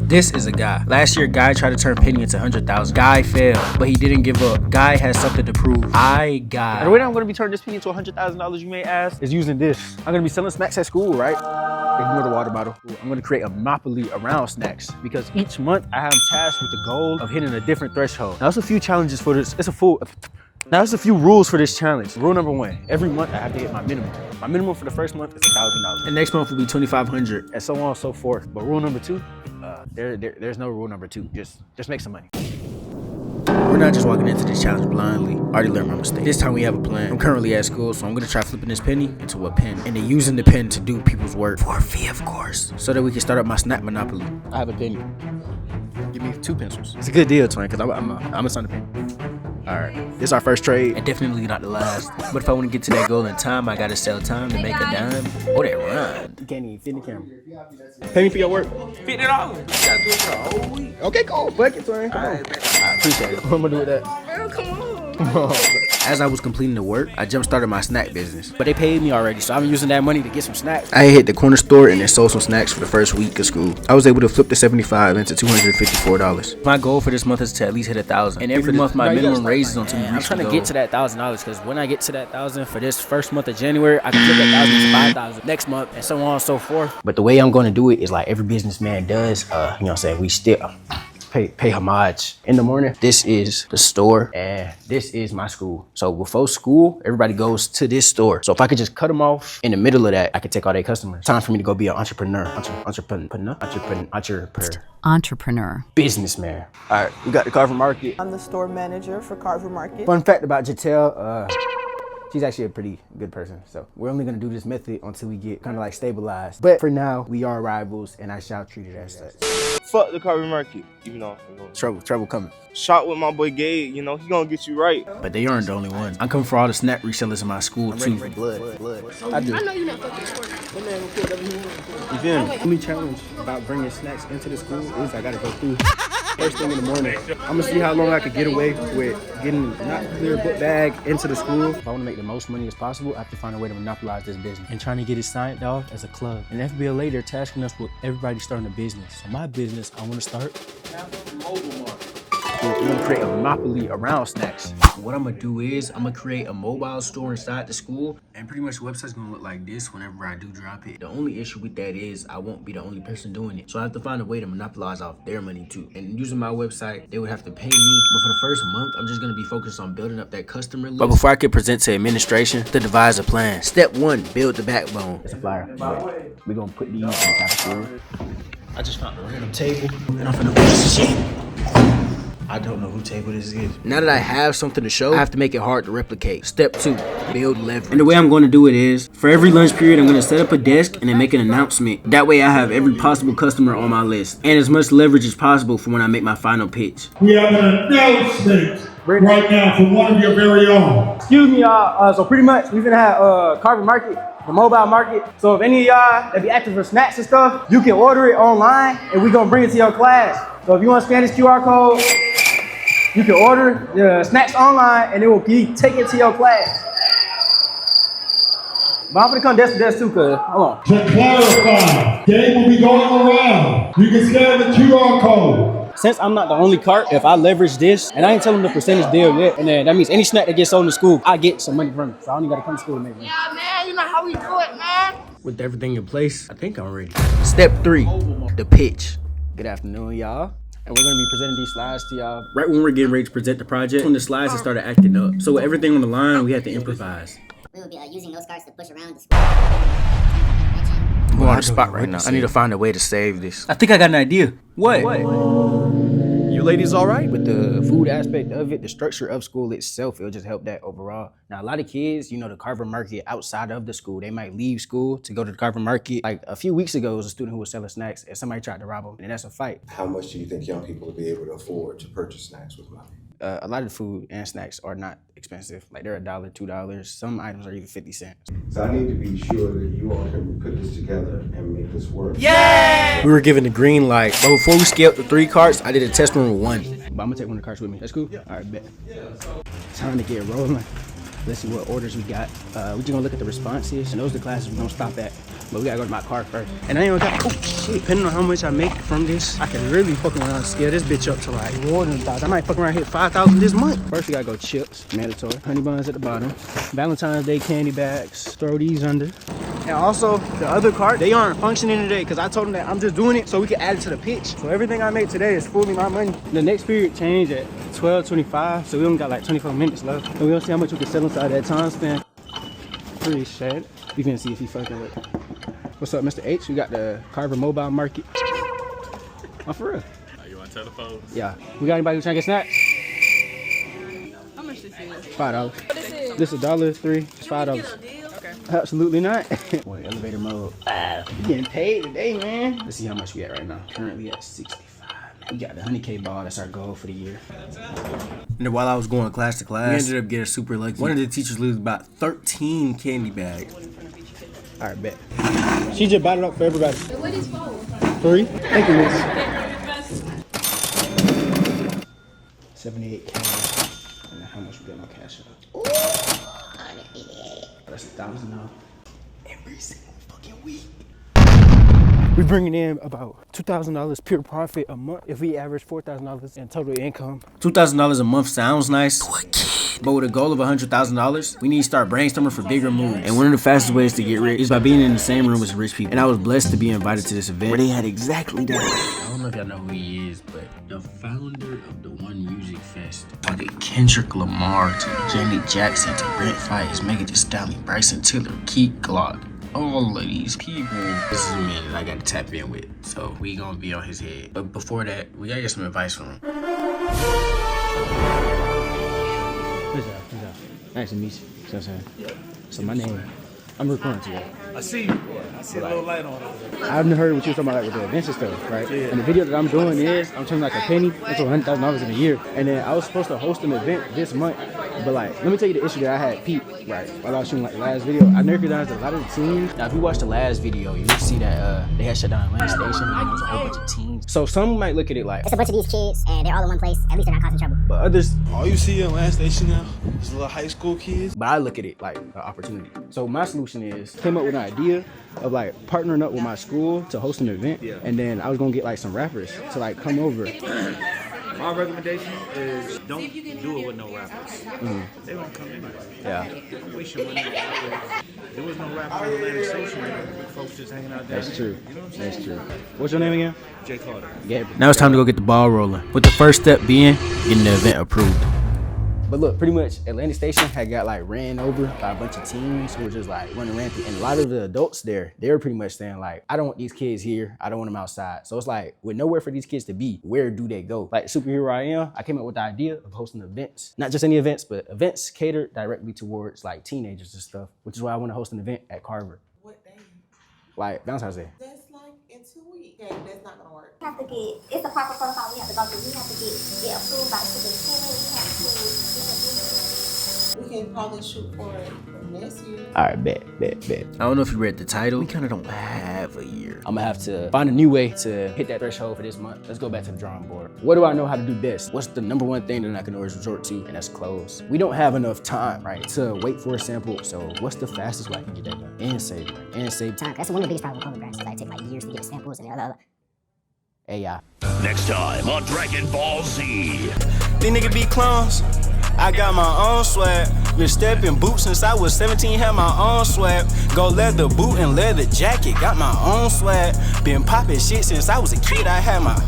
This is a guy. Last year, guy tried to turn penny into 100,000. Guy failed, but he didn't give up. Guy has something to prove. And the way that I'm gonna be turning this penny into $100,000, you may ask, is using this. I'm gonna be selling snacks at school, right? Ignore the water bottle. I'm gonna create a monopoly around snacks because each month I have them tasked with the goal of hitting a different threshold. Now, there's a few challenges for this. Now, there's a few rules for this challenge. Rule number 1, every month I have to hit my minimum. My minimum for the first month is $1,000. And next month will be $2,500 and so on and so forth. But rule number 2, there's no rule number 2. Just make some money. We're not just walking into this challenge blindly. I already learned my mistake. This time we have a plan. I'm currently at school, so I'm gonna try flipping this penny into a pen and then using the pen to do people's work for a fee, of course, so that we can start up my snack monopoly. I have a penny. Give me 2 pencils. It's a good deal, twin, because I'm a son of pen. All right, this is our first trade, and definitely not the last. But if I want to get to that goal in time, I gotta sell time to make a dime. Oh, that rhymed. You can't even fit in the camera. Pay me for your work. $50. You gotta do it for a whole week. Okay, cool. Bucket, twin. Come on. I appreciate it. What am I gonna do with that? Bro, come on. As I was completing the work, I jump started my snack business. But they paid me already, so I'm using that money to get some snacks. I hit the corner store and then sold some snacks for the first week of school. I was able to flip the $75 into $254. My goal for this month is to at least hit 1,000. And every month my minimum raises until we reach. I'm trying to get to that $1,000 because when I get to that 1,000 for this first month of January, I can flip that 1,000 to 5,000 next month and so on and so forth. But the way I'm going to do it is like every businessman does. You know what I'm saying? We still pay homage. In the morning, this is the store and this is my school. So before school, everybody goes to this store. So if I could just cut them off in the middle of that, I could take all their customers. Time for me to go be an entrepreneur. Entrepreneur. Businessman. All right, we got the Carver Market. I'm the store manager for Carver Market. Fun fact about Jatel, she's actually a pretty good person. So we're only gonna do this method until we get kind of like stabilized. But for now, we are rivals and I shall treat it as such. Fuck the Carver Market, even though Trouble coming. Shot with my boy Gabe, you know, he gonna get you right. But they aren't the only ones. I'm coming for all the snack resellers in my school too. Blood. I do. I know you're not fucking sporting. Man will kill whatever he wants. You feel me? The only challenge about bringing snacks into the school is I gotta go through first thing in the morning. I'm gonna see how long I could get away with getting not clear book bag into the school. If I wanna make the most money as possible, I have to find a way to monopolize this business and trying to get it signed off as a club. And FBLA, they're tasking us with everybody starting a business. So my business, I wanna start we're gonna create a monopoly around snacks. What I'm gonna do is I'm gonna create a mobile store inside the school, and pretty much the website's gonna look like this whenever I do drop it. The only issue with that is I won't be the only person doing it, so I have to find a way to monopolize off their money too. And using my website, they would have to pay me, but for the first month, I'm just gonna be focused on building up that customer list. But before I can present to administration, to devise a plan. Step 1, build the backbone. It's a flyer. We're gonna put these in the cafeteria. I just found a random table, and I'm finna put this shit. I don't know who table this is. Now that I have something to show, I have to make it hard to replicate. Step 2, build leverage. And the way I'm going to do it is, for every lunch period, I'm going to set up a desk and then make an announcement. That way I have every possible customer on my list. And as much leverage as possible for when I make my final pitch. We have an announcement right now from one of your very own. Excuse me, y'all. So pretty much, we've been at Carver Market, the mobile market. So if any of y'all that be active for snacks and stuff, you can order it online and we're going to bring it to your class. So if you want to scan this QR code, you can order the snacks online and it will be taken to your class. But I'm gonna come desk to desk too, cuz. Hold on. To clarify, Gabe will be going around. You can scan the QR code. Since I'm not the only cart, if I leverage this, and I ain't telling them the percentage deal yet, and then that means any snack that gets sold in the school, I get some money from it. So I only gotta come to school and make money. Yeah, man, you know how we do it, man. With everything in place, I think I'm ready. Step 3, the pitch. Good afternoon, y'all. And we're gonna be presenting these slides to y'all right when we're getting ready to present the project. When the slides have started acting up. So with everything on the line, we had to improvise. We will be using those carts to push around the school. I'm on the spot right now. I need to find a way to save this. I think I got an idea. What? You ladies all right? With the food aspect of it, the structure of school itself, it'll just help that overall. Now, a lot of kids, you know, the Carver Market outside of the school, they might leave school to go to the Carver Market. Like a few weeks ago, it was a student who was selling snacks and somebody tried to rob him, and that's a fight. How much do you think young people will be able to afford to purchase snacks with money? A lot of food and snacks are not expensive. Like they're $1, $2. Some items are even 50 cents. So I need to be sure that you all can put this together and make this work. Yeah! We were given the green light, but before we scaled the 3 carts, I did a test run with 1. But I'm gonna take one of the carts with me. That's cool? Yeah. All right, bet. Time to get rolling. Let's see what orders we got. We're just gonna look at the responses, and those are the classes we're gonna stop at. But we gotta go to my car first. And I ain't gonna got, oh shit, depending on how much I make from this, I can really fuck around and scale this bitch up to like more than 1,000. I might fuck around and hit 5,000 this month. First we gotta go chips, mandatory. Honey buns at the bottom. Valentine's Day candy bags, throw these under. And also the other cart, they aren't functioning today because I told them that I'm just doing it so we can add it to the pitch. So everything I make today is fully my money. The next period changed at 12:25, so we only got like 24 minutes left. And we're gonna see how much we can sell inside that time span. Appreciate it. We can see if he fucking with it. What's up, Mr. H? We got the Carver Mobile Market. Oh, for real? You want to tell the folks? Yeah. We got anybody who's trying to get snacks? How much this is? $5. What is it? This is $1.03. It's $5. Okay. Absolutely not. Boy, elevator mode. You getting paid today, man. Let's see how much we at right now. Currently at 65. We got the 100K ball. That's our goal for the year. And while I was going class to class, we ended up getting super lucky. One of the teachers lose about 13 candy bags. All right, bet. She just bought it up for everybody. What is for? 3. Thank you, miss. 78 cash. And how much we got on cash out? That's $1,000 now. Every single fucking week. We're bringing in about $2,000 pure profit a month if we average $4,000 in total income. $2,000 a month sounds nice, but with a goal of $100,000, we need to start brainstorming for bigger moves. And one of the fastest ways to get rich is by being in the same room as rich people. And I was blessed to be invited to this event where they had exactly that. I don't know if y'all know who he is, but the founder of the One Music Fest. Fucking Kendrick Lamar to Janet Jackson to Brent Fayez, Megan Thee Stallion, Bryson Tiller, Keith Glock. All of these people, this is a man that I gotta tap in with, so we gonna be on his head. But before that, we gotta get some advice from him. What's up? Nice to meet you. You know what I'm saying? Yeah. So my name, I'm recording today. I see you. I see a little light on it. I've heard what you were talking about like, with the events and stuff, right? Yeah. And the video that I'm doing is, I'm turning like a penny into $100,000 in a year. And then I was supposed to host an event this month, but like, let me tell you the issue that I had peeped, right? While I was shooting like the last video, I recognized a lot of the teams. Now, if you watch the last video, you will see that they had shut down Atlanta Station and there was a whole bunch of teams. So some might look at it like, It's a bunch of these kids, and they're all in one place. At least they're not causing trouble. but others, All you see in Land Station now is little high school kids. but I look at it like an opportunity. So my solution is, came up with an idea of like partnering up with my school to host an event. Yeah. And then I was gonna get like some rappers to like come over. My recommendation is don't do it with no rappers. They won't come anyway. Yeah. Waste your money. There was no rappers in Atlanta Station. Folks just hanging out there. That's true. That's true. What's your name again? Jay Carter. Gabriel. Now it's time to go get the ball rolling. With the first step being getting the event approved. But look, pretty much Atlantic Station had got like ran over by a bunch of teens who were just like running rampant. And a lot of the adults there, they were pretty much saying like, I don't want these kids here. I don't want them outside. So it's like, with nowhere for these kids to be, where do they go? Like Superhero I Am, I came up with the idea of hosting events. Not just any events, but events catered directly towards like teenagers and stuff, which is why I want to host an event at Carver. What day? Like Valentine's Day. That's like in 2 weeks. Okay, that's not gonna work. We have to get, it's a proper protocol we have to go through. We have to get approved by the superintendent. We can probably shoot for it next year. All right, bet. I don't know if you read the title. We kind of don't have a year. I'm gonna have to find a new way to hit that threshold for this month. Let's go back to the drawing board. What do I know how to do best? What's the number one thing that I can always resort to? And that's clothes. We don't have enough time, right, to wait for a sample. So what's the fastest way I can get that done? And save money. And save time. That's one of the biggest problems with clothing brands is that it takes like years to get samples and other. AI. Next time on Dragon Ball Z. These niggas be clones. I got my own swag. Been stepping boots since I was 17, had my own swag. Go leather boot and leather jacket, got my own swag. Been popping shit since I was a kid, I had my